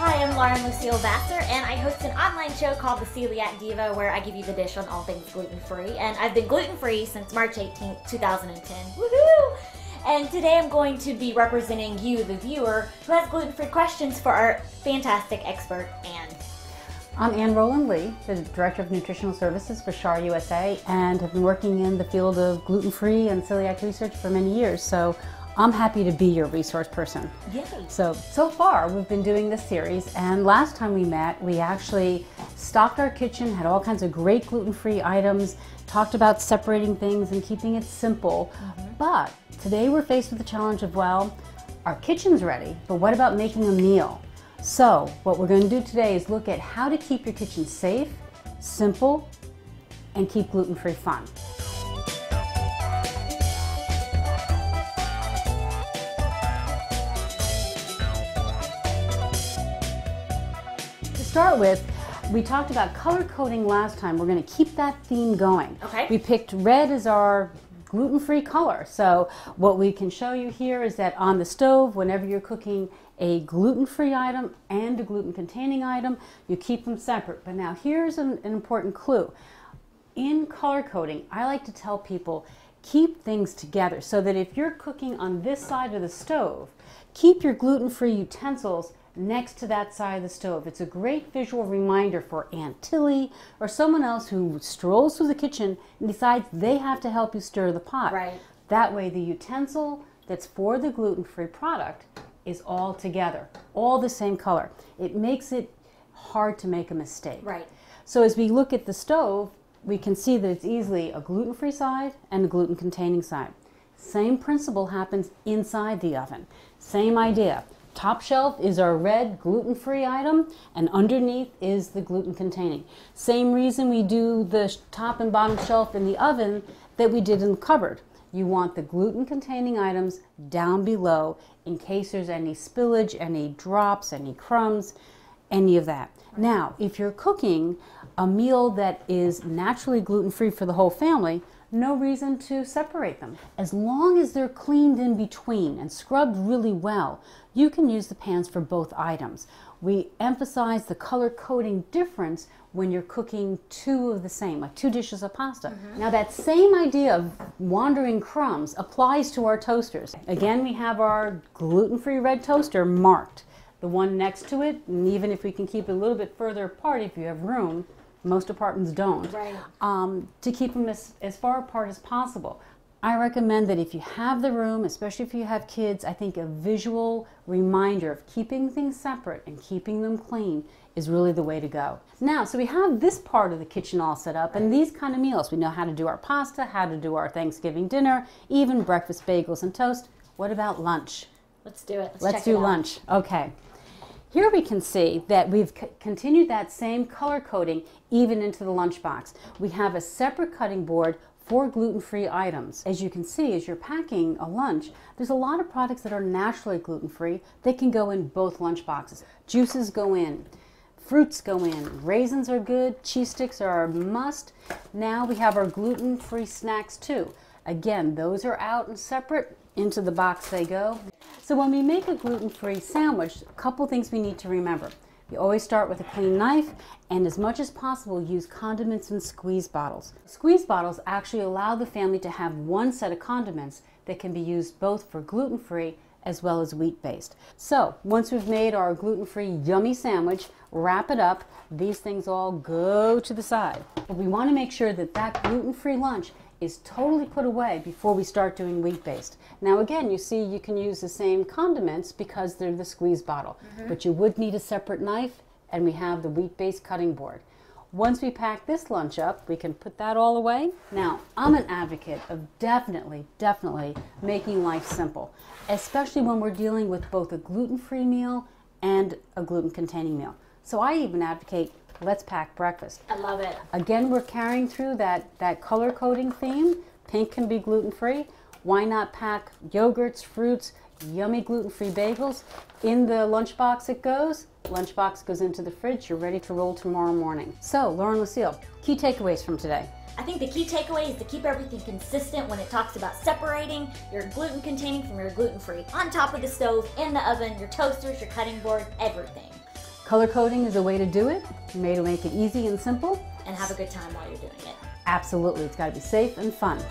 Hi, I'm Lauren Lucille Vassar, and I host an online show called the Celiac Diva, where I give you the dish on all things gluten-free. And I've been gluten-free since March 18th, 2010. Woohoo! And today I'm going to be representing you, the viewer, who has gluten-free questions for our fantastic expert, Ann. I'm Ann Rowland Lee, the Director of Nutritional Services for Schar USA, and have been working in the field of gluten-free and celiac research for many years. So I'm happy to be your resource person. Yay! So far we've been doing this series, and last time we met we actually stocked our kitchen, had all kinds of great gluten-free items, talked about separating things and keeping it simple. But today we're faced with the challenge of, well, our kitchen's ready, but what about making a meal? So what we're going to do today is look at how to keep your kitchen safe, simple, and keep gluten-free fun. To start with, we talked about color coding last time. We're going to keep that theme going. Okay. We picked red as our gluten-free color. So what we can show you here is that on the stove, whenever you're cooking a gluten-free item and a gluten-containing item, you keep them separate. But now here's an important clue. In color coding, I like to tell people, keep things together so that if you're cooking on this side of the stove, keep your gluten-free utensils next to that side of the stove. It's a great visual reminder for Aunt Tilly or someone else who strolls through the kitchen and decides they have to help you stir the pot. Right. That way the utensil that's for the gluten-free product is all together, all the same color. It makes it hard to make a mistake. Right. So as we look at the stove, we can see that it's easily a gluten-free side and a gluten-containing side. Same principle happens inside the oven. Same idea. Top shelf is our red gluten-free item, and underneath is the gluten-containing. Same reason we do the top and bottom shelf in the oven that we did in the cupboard. You want the gluten-containing items down below in case there's any spillage, any drops, any crumbs, any of that. Now, if you're cooking a meal that is naturally gluten-free for the whole family, no reason to separate them. As long as they're cleaned in between and scrubbed really well, you can use the pans for both items. We emphasize the color coding difference when you're cooking two of the same, like two dishes of pasta. Now that same idea of wandering crumbs applies to our toasters. Again, we have our gluten-free red toaster marked. The one next to it, and even if we can keep it a little bit further apart if you have room, most apartments don't, Right. To keep them as far apart as possible. I recommend that if you have the room, especially if you have kids, I think a visual reminder of keeping things separate and keeping them clean is really the way to go. Now, so we have this part of the kitchen all set up, and these kind of meals. We know how to do our pasta, how to do our Thanksgiving dinner, even breakfast bagels and toast. What about lunch? Let's do it. Let's check do it out. lunch. Okay. Here we can see that we've continued that same color coding even into the lunchbox. We have a separate cutting board for gluten-free items. As you can see, as you're packing a lunch, there's a lot of products that are naturally gluten-free. They can go in both lunchboxes. Juices go in, fruits go in, raisins are good, cheese sticks are a must. Now we have our gluten-free snacks too. Again, those are out and separate. Into the box they go. So when we make a gluten-free sandwich, a couple things we need to remember. You always start with a clean knife, and as much as possible use condiments in squeeze bottles. Squeeze bottles actually allow the family to have one set of condiments that can be used both for gluten-free as well as wheat-based. So once we've made our gluten-free yummy sandwich, wrap it up. These things all go to the side. But we want to make sure that that gluten-free lunch is totally put away before we start doing wheat-based. Now again, you see you can use the same condiments because they're the squeeze bottle, but you would need a separate knife, and we have the wheat-based cutting board. Once we pack this lunch up, we can put that all away. Now, I'm an advocate of definitely making life simple, especially when we're dealing with both a gluten-free meal and a gluten-containing meal. So I even advocate, let's pack breakfast. I love it. Again, we're carrying through that color coding theme. Pink can be gluten-free. Why not pack yogurts, fruits, yummy gluten-free bagels? In the lunchbox it goes. Lunchbox goes into the fridge. You're ready to roll tomorrow morning. So, Lauren Lucille, key takeaways from today. I think the key takeaway is to keep everything consistent when it talks about separating your gluten-containing from your gluten-free. On top of the stove, in the oven, your toasters, your cutting board, everything. Color coding is a way to do it, made to make it easy and simple. And have a good time while you're doing it. Absolutely, it's got to be safe and fun.